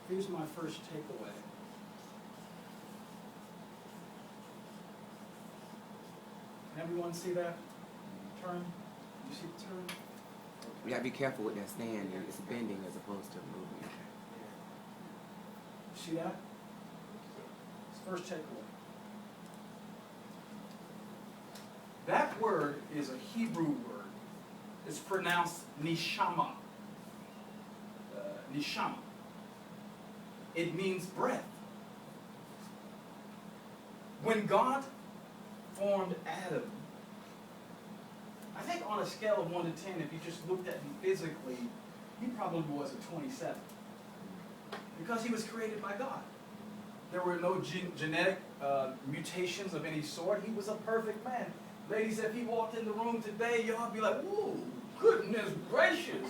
Here's my first takeaway. Can everyone see that turn? You see the turn? You gotta be careful with that stand. It's bending as opposed to moving. See that? It's the first takeaway. That word is a Hebrew word. It's pronounced Neshama. Neshama. It means breath. When God formed Adam, I think on a scale of 1 to 10, if you just looked at him physically, he probably was a 27. Because he was created by God. There were no genetic mutations of any sort. He was a perfect man. Ladies, if he walked in the room today, y'all be like, "Ooh, goodness gracious."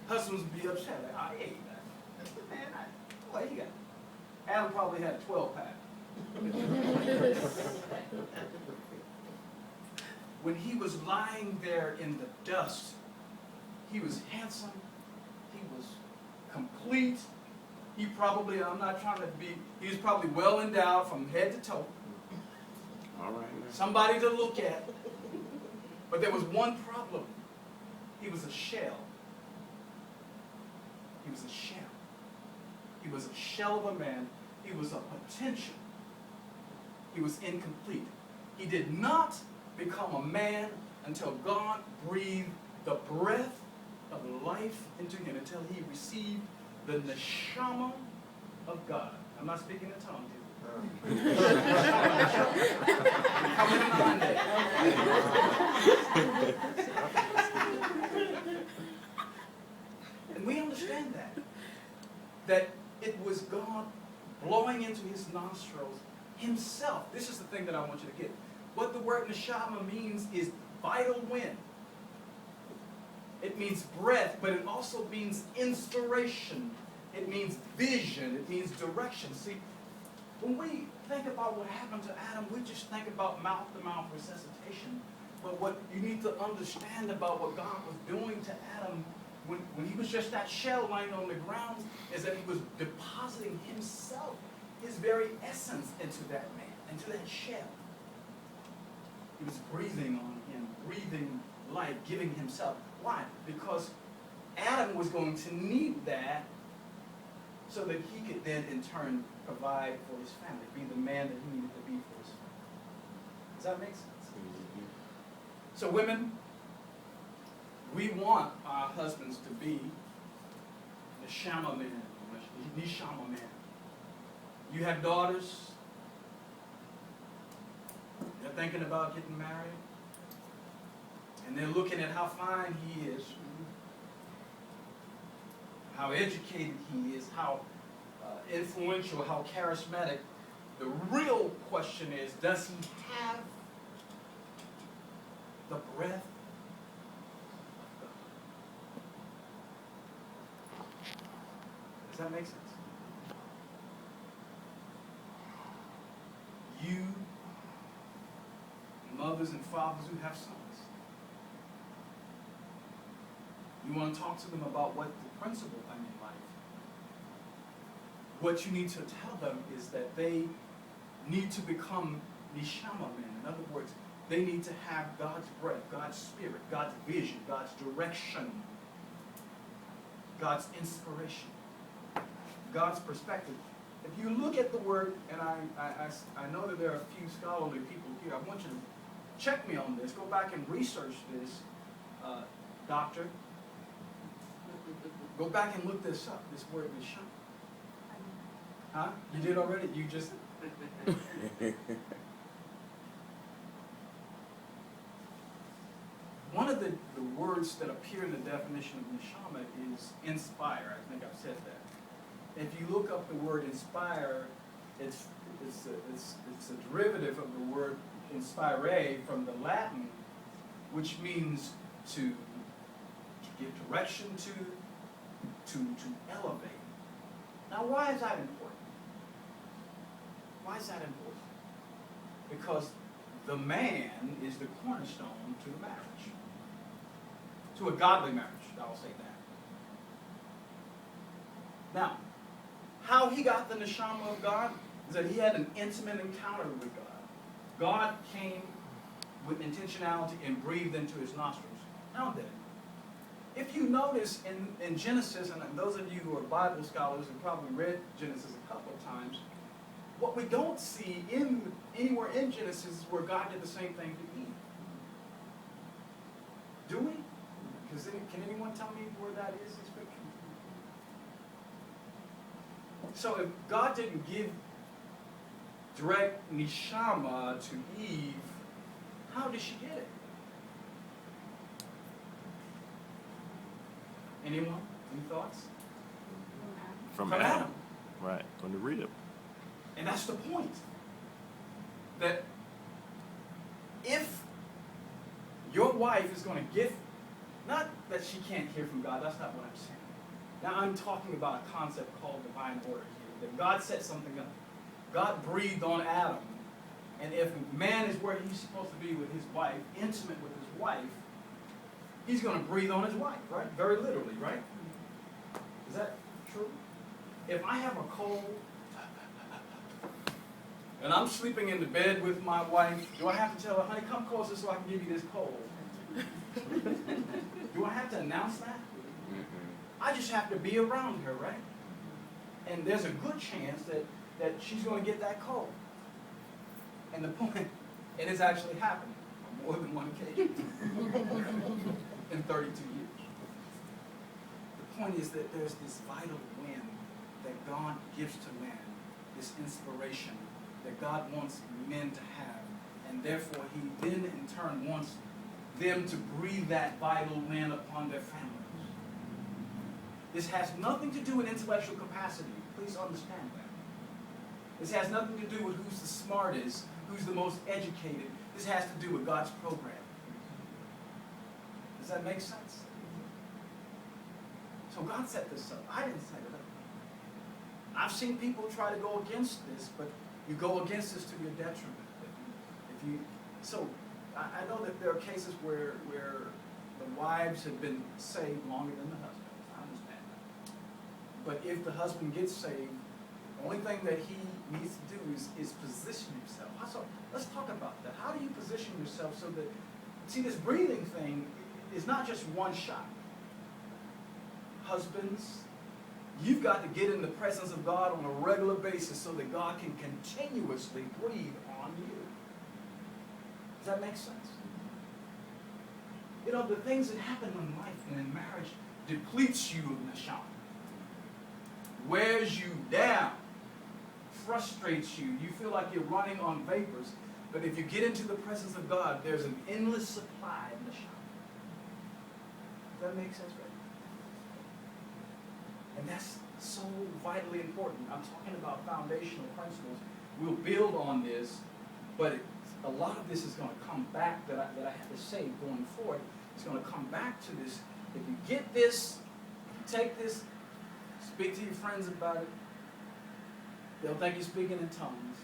Husbands would be upset. Like, "I ate that." Man, boy, he got Adam probably had a 12-pack. When he was lying there in the dust, he was handsome. He was complete. He probably, I'm not trying to be, he was probably well endowed from head to toe. All right, man. Somebody to look at. But there was one problem. He was a shell. He was a shell. He was a shell of a man. He was a potential. He was incomplete. He did not become a man until God breathed the breath of life into him, until he received the Neshama of God. I'm not speaking in tongues here. Coming in Monday. And we understand that it was God blowing into his nostrils himself. This is the thing that I want you to get. What the word Neshama means is vital wind. It means breath, but it also means inspiration. It means vision. It means direction. See, when we think about what happened to Adam, we just think about mouth-to-mouth resuscitation. But what you need to understand about what God was doing to Adam when he was just that shell lying on the ground is that he was depositing himself, his very essence, into that man, into that shell. He was breathing on him, breathing life, giving himself. Why? Because Adam was going to need that so that he could then in turn provide for his family, be the man that he needed to be for his family. Does that make sense? Mm-hmm. So women, we want our husbands to be Neshama men, Neshama men. You have daughters, they're thinking about getting married, and they're looking at how fine he is, how educated he is, how influential, how charismatic. The real question is, does he have the breath of God? Does that make sense? You, mothers and fathers who have sons, you want to talk to them about what the principal thing in life. What you need to tell them is that they need to become Neshama men. In other words, they need to have God's breath, God's spirit, God's vision, God's direction, God's inspiration, God's perspective. If you look at the word, and I know that there are a few scholarly people here, I want you to check me on this. Go back and research this, doctor. Go back and look this up, this word Neshama. Huh? You did already? You just... One of the words that appear in the definition of Neshama is inspire. I think I've said that. If you look up the word inspire, it's a derivative of the word inspire from the Latin, which means to give direction to elevate. Now, why is that important? Why is that important? Because the man is the cornerstone to the marriage. To a godly marriage, I'll say Now, how he got the neshama of God is that he had an intimate encounter with God. God came with intentionality and breathed into his nostrils. Now then, if you notice in Genesis, and those of you who are Bible scholars have probably read Genesis a couple of times, what we don't see anywhere in Genesis is where God did the same thing to Eve. Do we? Can anyone tell me where that is in Scripture? So if God didn't give direct neshama to Eve, how did she get it? Anyone? Any thoughts? From Adam. Right, from the rib. And that's the point. That if your wife is going to give, not that she can't hear from God, that's not what I'm saying. Now I'm talking about a concept called divine order here. That God set something up. God breathed on Adam. And if man is where he's supposed to be with his wife, intimate with his wife, he's going to breathe on his wife, right? Very literally, right? Is that true? If I have a cold, and I'm sleeping in the bed with my wife, do I have to tell her, honey, come closer so I can give you this cold? Do I have to announce that? I just have to be around her, right? And there's a good chance that she's going to get that cold. And the point, it has actually happened on more than one occasion in 32 years. The point is that there's this vital wind that God gives to man, this inspiration that God wants men to have, and therefore he then in turn wants them to breathe that vital wind upon their families. This has nothing to do with intellectual capacity. Please understand that. This has nothing to do with who's the smartest, who's the most educated. This has to do with God's program. Does that make sense? So God set this up. I didn't set it up. I've seen people try to go against this, but you go against this to your detriment. So I know that there are cases where the wives have been saved longer than the husbands. I understand that. But if the husband gets saved, the only thing that he needs to do is position himself. So let's talk about that. How do you position yourself so that, see, this breathing thing is not just one shot. Husbands, you've got to get in the presence of God on a regular basis so that God can continuously breathe on you. Does that make sense? You know, the things that happen in life and in marriage depletes you of neshama, wears you down, frustrates you. You feel like you're running on vapors. But if you get into the presence of God, there's an endless supply of neshama. Does that make sense, right? And that's so vitally important. I'm talking about foundational principles. We'll build on this, but a lot of this is going to come back that I have to say going forward. It's going to come back to this. If you get this, take this, speak to your friends about it. They'll think you're speaking in tongues.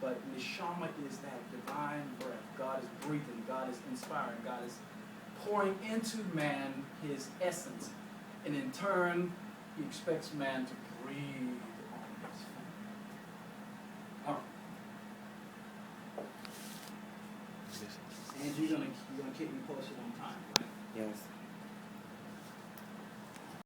But neshama is that divine breath. God is breathing. God is inspiring. God is pouring into man his essence. And in turn, he expects man to breathe on his family. All right. Angie, you're gonna keep me posted